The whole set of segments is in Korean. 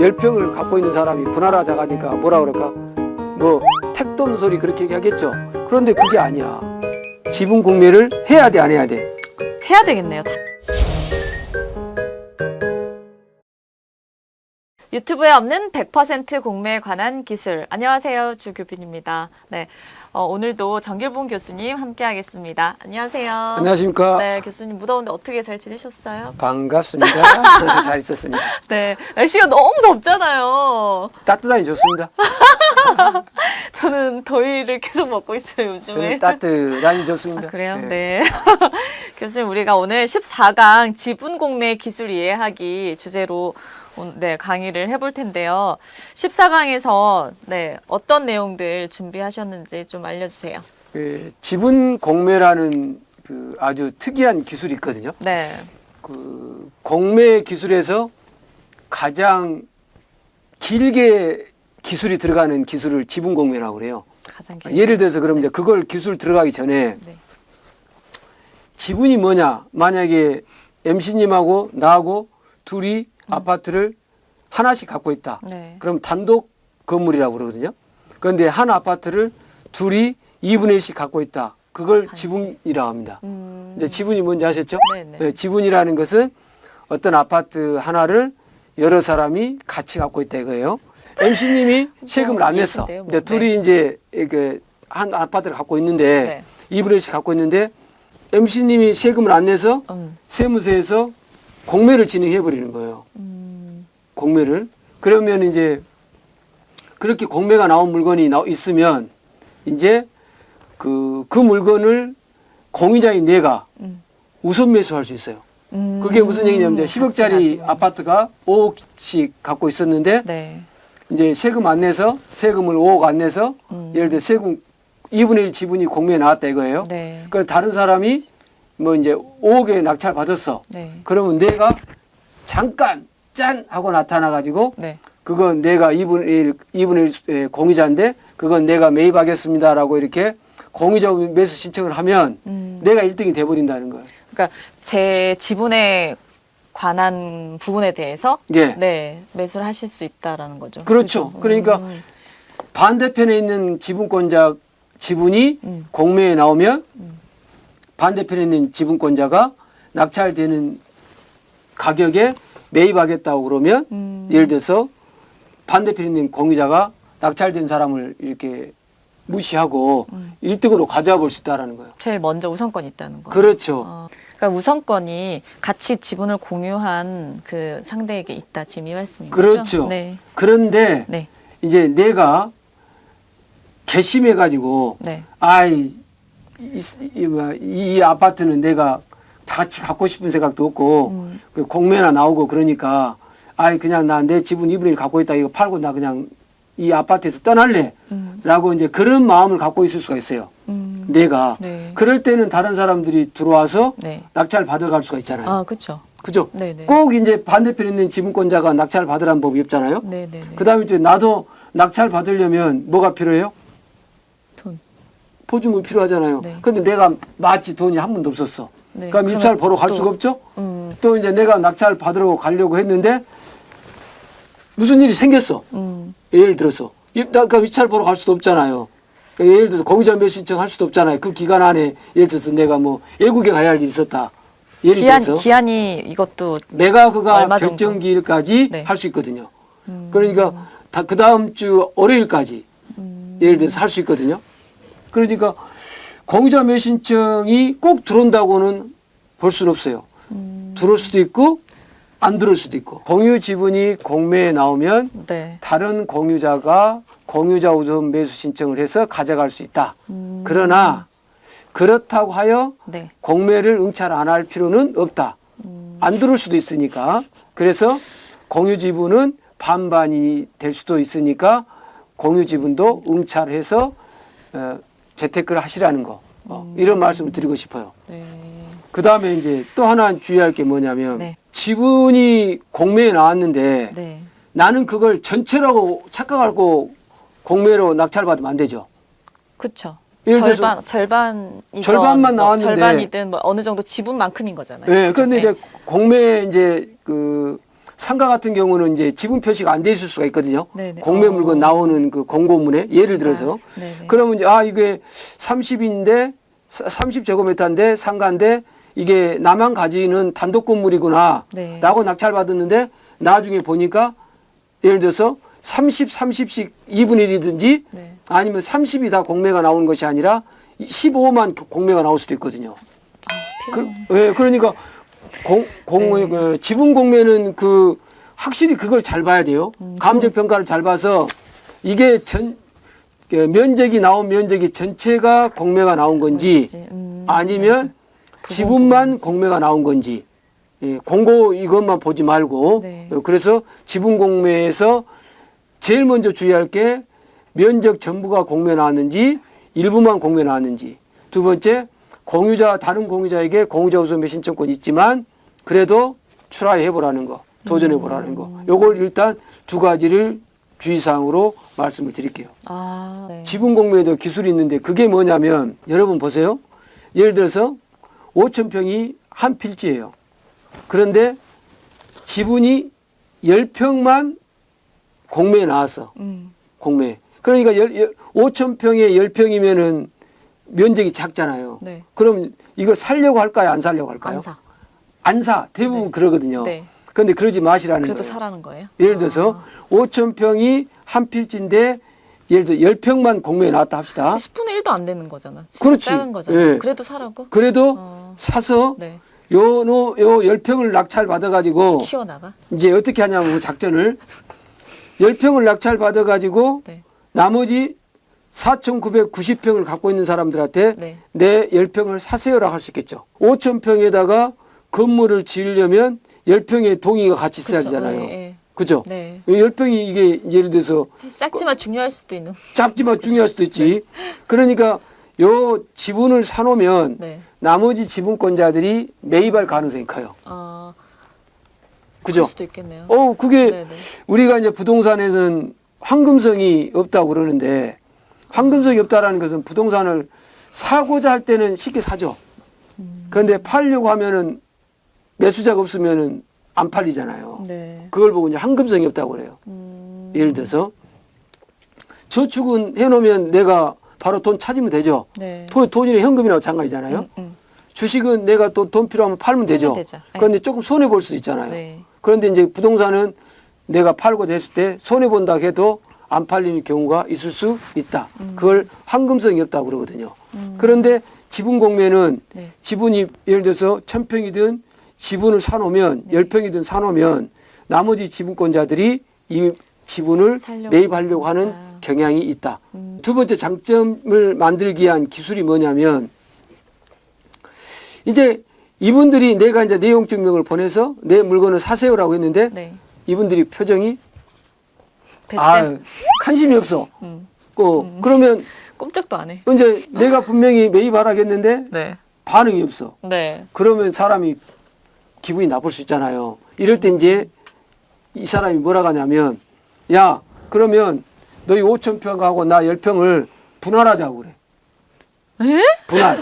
10평을 갖고 있는 사람이 분할하자 가니까 뭐라 그럴까? 뭐 택돈 소리 그렇게 얘기하겠죠. 그런데 그게 아니야. 지분 공매를 해야 돼, 안 해야 돼? 해야 되겠네요. 유튜브에 없는 100% 공매에 관한 기술. 안녕하세요. 주교빈입니다. 네, 오늘도 정길봉 교수님 함께하겠습니다. 안녕하세요. 안녕하십니까? 네, 교수님 무더운데 어떻게 잘 지내셨어요? 반갑습니다. 잘 있었습니다. 네, 날씨가 너무 덥잖아요. 따뜻하니 좋습니다. 저는 더위를 계속 먹고 있어요, 요즘에. 저는 따뜻하니 좋습니다. 아, 그래요? 네. 교수님, 우리가 오늘 14강 지분 공매 기술 이해하기 주제로 네, 강의를 해볼 텐데요. 14강에서 네, 어떤 내용들 준비하셨는지 좀 알려주세요. 지분 공매라는 그 아주 특이한 기술이 있거든요. 네. 그 공매 기술에서 가장 길게 기술이 들어가는 기술을 지분 공매라고 그래요. 가장 예를 들어서 그럼 이제 그걸 기술 들어가기 전에 네. 지분이 뭐냐? 만약에 MC님하고 나하고 둘이 아파트를 하나씩 갖고 있다. 네. 그럼 단독 건물이라고 그러거든요. 그런데 한 아파트를 둘이 2분의 1씩 갖고 있다. 그걸 지분이라고 합니다. 이제 지분이 뭔지 아셨죠? 네네. 네, 지분이라는 것은 어떤 아파트 하나를 여러 사람이 같이 갖고 있다 이거예요. MC님이 세금을 안 냈어. 이해신데요, 뭐. 근데 둘이 이제 이렇게 한 아파트를 갖고 있는데 2분의 1씩 갖고 있는데 MC님이 세금을 안 내서 세무서에서 공매를 진행해 버리는 거예요. 공매를. 그러면 이제 그렇게 공매가 나온 물건이 있으면 이제 그 물건을 공유자인 내가 우선 매수할 수 있어요. 그게 무슨 얘기냐면 10억짜리 아파트가 5억씩 갖고 있었는데 네. 이제 세금 안 내서 세금을 5억 안 내서 예를 들어 세금 2분의 1 지분이 공매에 나왔다 이거예요. 네. 그 다른 사람이 뭐 이제 5억에 낙찰 받았어. 네. 그러면 내가 잠깐 짠 하고 나타나 가지고 네. 그건 내가 2분의 1 공유자인데 그건 내가 매입하겠습니다라고 이렇게 공유자 매수 신청을 하면 내가 1등이 돼 버린다는 거예요. 그러니까 제 지분에 관한 부분에 대해서 예. 네, 매수를 하실 수 있다라는 거죠. 그렇죠. 그죠? 그러니까 반대편에 있는 지분권자 지분이 공매에 나오면 반대편에 있는 지분권자가 낙찰되는 가격에 매입하겠다고 그러면 예를 들어서 반대편에 있는 공유자가 낙찰된 사람을 이렇게 무시하고 1등으로 가져와 볼 수 있다는 거예요. 제일 먼저 우선권이 있다는 거예요. 그렇죠. 그러니까 우선권이 같이 지분을 공유한 그 상대에게 있다 지금 이 말씀인 그렇죠. 거죠? 네. 그런데 네. 이제 내가 개심해 가지고 네. 이 아파트는 내가 다 같이 갖고 싶은 생각도 없고 공매나 나오고 그러니까 그냥 나 내 지분 2분의 1 갖고 있다 이거 팔고 나 그냥 이 아파트에서 떠날래 라고 이제 그런 마음을 갖고 있을 수가 있어요. 내가. 네. 그럴 때는 다른 사람들이 들어와서 네. 낙찰 받아갈 수가 있잖아요. 아, 그렇죠. 그죠? 네네. 꼭 이제 반대편에 있는 지분권자가 낙찰 받으라는 법이 없잖아요. 네네. 그 다음에 이제 나도 낙찰 받으려면 뭐가 필요해요? 돈. 보증금 필요하잖아요. 네. 근데 내가 마치 돈이 한 번도 없었어. 네. 그럼 입찰 보러 갈 또, 수가 없죠? 또 이제 내가 낙찰 받으러 가려고 했는데 무슨 일이 생겼어. 예를 들어서. 그러니까 입찰 보러 갈 수도 없잖아요. 그러니까 예를 들어서 공유자 매수 신청할 수도 없잖아요. 그 기간 안에 예를 들어서 내가 뭐 외국에 가야 할 일이 있었다. 예를 들어서 기한이 이것도 내가 그가 얼마 정도? 결정기일까지 네. 할 수 있거든요. 그러니까 그 다음 주 월요일까지 예를 들어서 할 수 있거든요. 그러니까 공유자 매수 신청이 꼭 들어온다고는 볼 수는 없어요. 들어올 수도 있고 안 들어올 수도 있고 공유 지분이 공매에 나오면 네. 다른 공유자가 공유자 우선 매수 신청을 해서 가져갈 수 있다. 그러나 그렇다고 하여 네. 공매를 응찰 안 할 필요는 없다. 안 들어올 수도 있으니까. 그래서 공유 지분은 반반이 될 수도 있으니까 공유 지분도 응찰해서 재테크를 하시라는 거. 이런 말씀을 드리고 싶어요. 네. 그 다음에 이제 또 하나 주의할 게 뭐냐면 네. 지분이 공매에 나왔는데 네. 나는 그걸 전체라고 착각하고 공매로 낙찰받으면 안 되죠. 그렇죠. 예를 들어서 절반만 나왔는데 절반이든 뭐 어느 정도 지분만큼인 거잖아요. 네, 그런데 이제 공매 이제 그 상가 같은 경우는 이제 지분 표시가 안 돼 있을 수가 있거든요. 네네. 공매 물건 나오는 그 공고문에 예를 들어서 네네. 그러면 이제 이게 30인데 30제곱미터인데 상가인데 이게 나만 가지는 단독 건물이구나 네. 라고 낙찰받았는데 나중에 보니까 예를 들어서 30, 30씩 2분의 1이든지 네. 아니면 30이 다 공매가 나오는 것이 아니라 15만 공매가 나올 수도 있거든요. 그러니까 지분 공매는 그 확실히 그걸 잘 봐야 돼요. 감정 평가를 잘 봐서 이게 면적이 나온 면적이 전체가 공매가 나온 건지 아니면 지분만 공매가 나온 건지 공고 이것만 보지 말고 네. 그래서 지분 공매에서 제일 먼저 주의할 게 면적 전부가 공매 나왔는지 일부만 공매 나왔는지 두 번째 다른 공유자에게 공유자 우선매 신청권이 있지만 그래도 출하해 보라는 거 도전해 보라는 거 요걸 일단 두 가지를 주의사항으로 말씀을 드릴게요. 네. 지분 공매에도 기술이 있는데 그게 뭐냐면 여러분 보세요. 예를 들어서 5,000평이 한 필지예요. 그런데 지분이 10평만 공매에 나왔어. 공매. 그러니까 5,000평에 10평이면은 면적이 작잖아요. 네. 그럼 이거 살려고 할까요? 안 살려고 할까요? 안 사. 대부분 네. 그러거든요. 네. 그런데 그러지 마시라는 그래도 거예요. 사라는 거예요? 예를 들어서 5,000평이 한 필지인데 예를 들어 10평만 공매에 나왔다 합시다. 10분의 1도 안 되는 거잖아. 그렇지. 작은 거잖아. 예. 그래도 사라고? 그래도 사서 네. 요 10평을 낙찰 받아가지고 키워나가? 이제 어떻게 하냐면 그 작전을 10평을 낙찰 받아가지고 네. 나머지 4,990평을 갖고 있는 사람들한테 네. 내 10평을 사세요라고 할 수 있겠죠. 5,000평에다가 건물을 지으려면 10평의 동의가 같이 있어야 그쵸. 되잖아요. 네. 그죠? 네. 10평이 이게 예를 들어서 작지만 중요할 수도 있는. 작지만 중요할 수도 있지. 그러니까 요 지분을 사놓으면 네. 나머지 지분권자들이 매입할 가능성이 커요. 그죠? 그럴 수도 있겠네요. 그게 네네. 우리가 이제 부동산에서는 황금성이 없다고 그러는데 황금성이 없다라는 것은 부동산을 사고자 할 때는 쉽게 사죠. 그런데 팔려고 하면은 매수자가 없으면은 안 팔리잖아요. 네. 그걸 보고 이제 황금성이 없다고 그래요. 예를 들어서 저축은 해놓으면 내가 바로 돈 찾으면 되죠. 네. 돈이나 현금이나 마찬가지잖아요. 주식은 내가 또 돈 필요하면 팔면 되죠. 되죠. 네. 그런데 조금 손해 볼 수도 있잖아요. 네. 그런데 이제 부동산은 내가 팔고자 했을 때 손해 본다 해도 안 팔리는 경우가 있을 수 있다. 그걸 황금성이 없다고 그러거든요. 그런데 지분 공매는 네. 지분이 예를 들어서 1,000평이든 지분을 사놓으면 10평이든 사놓으면 나머지 지분권자들이 이 지분을 매입하려고 하는 경향이 있다. 두 번째 장점을 만들기 위한 기술이 뭐냐면 이제 이분들이 내가 이제 내용 증명을 보내서 내 물건을 사세요라고 했는데 네. 이분들이 표정이 배짱. 관심이 없어. 그러면 꼼짝도 안 해. 이제 내가 분명히 매입하라겠는데 네. 반응이 없어. 네. 그러면 사람이 기분이 나쁠 수 있잖아요. 이럴 때 이제 이 사람이 뭐라고 하냐면 야 그러면 너희 5,000평하고 나 10평을 분할하자고 그래. 에? 분할.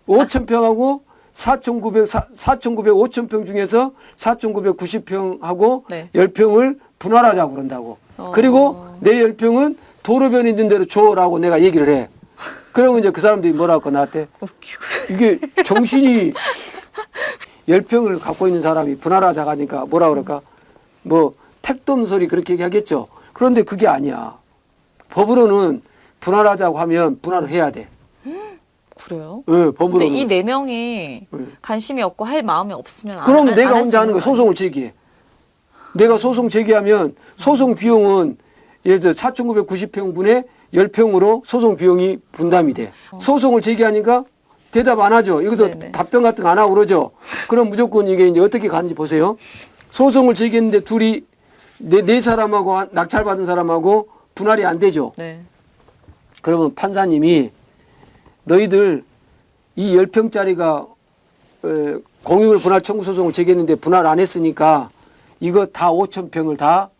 5,000평하고 5,000평 중에서 4,990평하고 네. 10평을 분할하자고 그런다고. 그리고 내 10평은 도로변 있는 대로 줘라고 내가 얘기를 해. 그러면 이제 그 사람들이 뭐라고 나한테 웃기고. 이게 정신이 10평을 갖고 있는 사람이 분할하자고 하니까 뭐라 그럴까? 뭐 택도 없는 소리 그렇게 얘기하겠죠. 그런데 그게 아니야. 법으로는 분할하자고 하면 분할을 해야 돼. 그래요? 네, 법으로는. 근데 이 네 명이 관심이 없고 할 마음이 없으면 그럼 내가 혼자 하는 거 소송을 제기해. 내가 소송 제기하면 소송 비용은 예를 들어 4,990평분의 10평으로 소송 비용이 분담이 돼. 소송을 제기하니까 대답 안 하죠. 이것도 네네. 답변 같은 거 안 하고 그러죠. 그럼 무조건 이게 이제 어떻게 가는지 보세요. 소송을 제기했는데 둘이 네 사람하고 낙찰받은 사람하고 분할이 안 되죠. 네. 그러면 판사님이 너희들 이 10평짜리가 공유물 분할 청구 소송을 제기했는데 분할 안 했으니까 이거 다 5,000평을 다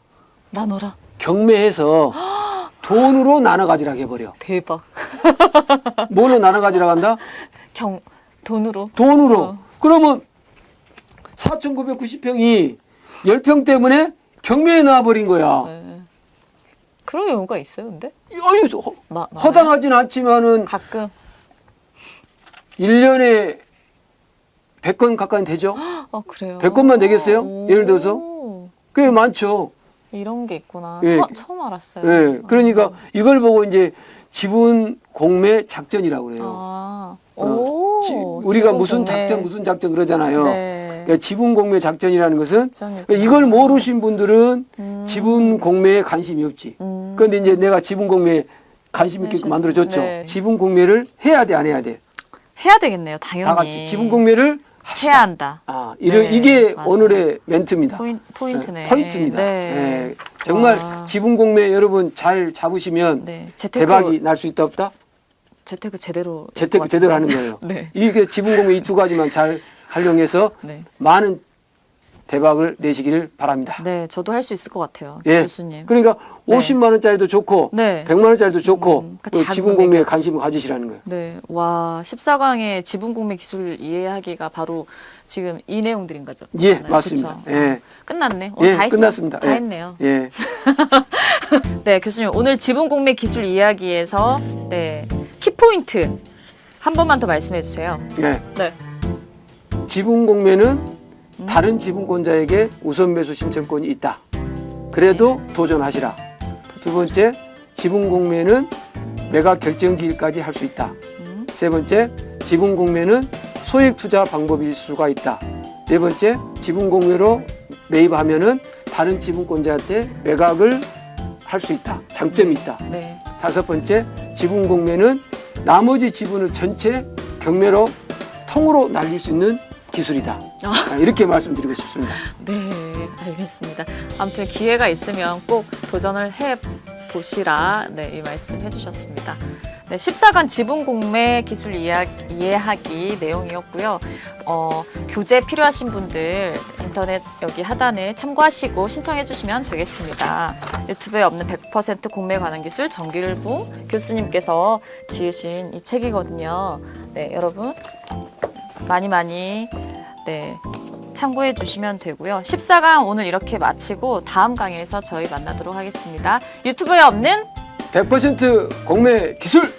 나눠라. 경매해서 돈으로 나눠 가지라고 해버려. 대박. 뭘로 나눠 가지라고 한다? 돈으로. 돈으로. 그러면 4,990평이 10평 때문에 경매에 나와버린 거야. 네. 그런 경우가 있어요, 근데? 아니, 허당하진 않지만은 가끔. 1년에 100건 가까이 되죠? 그래요? 100건만 되겠어요? 예를 들어서? 꽤 많죠. 이런 게 있구나. 예. 처음 알았어요. 예. 그러니까 이걸 보고 이제 지분 공매 작전이라고 그래요. 우리가 무슨 작전 그러잖아요. 네. 그러니까 지분 공매 작전이라는 것은 작전이구나. 그러니까 이걸 모르신 분들은 지분 공매에 관심이 없지. 그런데 이제 내가 지분 공매에 관심 있게끔 만들어줬죠. 네. 지분 공매를 해야 돼, 안 해야 돼? 해야 되겠네요, 당연히. 다 같이 지분 공매를 합시다. 해야 한다. 이게 맞아요. 오늘의 멘트입니다. 포인트네. 포인트입니다. 네. 예, 정말 지분 공매 여러분 잘 잡으시면 네. 대박이 날 수 있다 없다? 재테크 제대로. 재테크 제대로 하는 거예요. 네. 이게 지분 공매 이 두 가지만 잘 활용해서 네. 많은 대박을 내시기를 바랍니다. 네, 저도 할 수 있을 것 같아요, 예. 교수님. 그러니까 네. 50만 원짜리도 좋고 네. 100만 원짜리도 좋고 그러니까 그 작은 지분 공매에 금액이요. 관심을 가지시라는 거예요. 네, 와 14강의 지분 공매 기술 이해하기가 바로 지금 이 내용들인 거죠. 예, 네, 맞습니다. 그쵸? 예. 끝났네. 오늘 예, 다 했어요. 끝났습니다. 다 예. 했네요. 예. 네, 교수님 오늘 지분 공매 기술 이야기에서 네 키포인트 한 번만 더 말씀해 주세요. 예. 네. 지분 공매는 다른 지분권자에게 우선 매수 신청권이 있다. 그래도 도전하시라. 두 번째, 지분 공매는 매각 결정 기일까지 할 수 있다. 세 번째, 지분 공매는 소액 투자 방법일 수가 있다. 네 번째, 지분 공매로 매입하면은 다른 지분권자한테 매각을 할 수 있다. 장점이 있다. 네. 다섯 번째, 지분 공매는 나머지 지분을 전체 경매로 통으로 날릴 수 있는 기술이다. 이렇게 말씀드리고 싶습니다. 네, 알겠습니다. 아무튼 기회가 있으면 꼭 도전을 해 보시라. 네, 이 말씀 해주셨습니다. 네, 14간 지분 공매 기술 이해하기 내용이었고요. 교재 필요하신 분들 인터넷 여기 하단에 참고하시고 신청해 주시면 되겠습니다. 유튜브에 없는 100% 공매에 관한 기술 정길봉 교수님께서 지으신 이 책이거든요. 네, 여러분 많이 네, 참고해 주시면 되고요. 14강 오늘 이렇게 마치고 다음 강의에서 저희 만나도록 하겠습니다. 유튜브에 없는 100% 공매 기술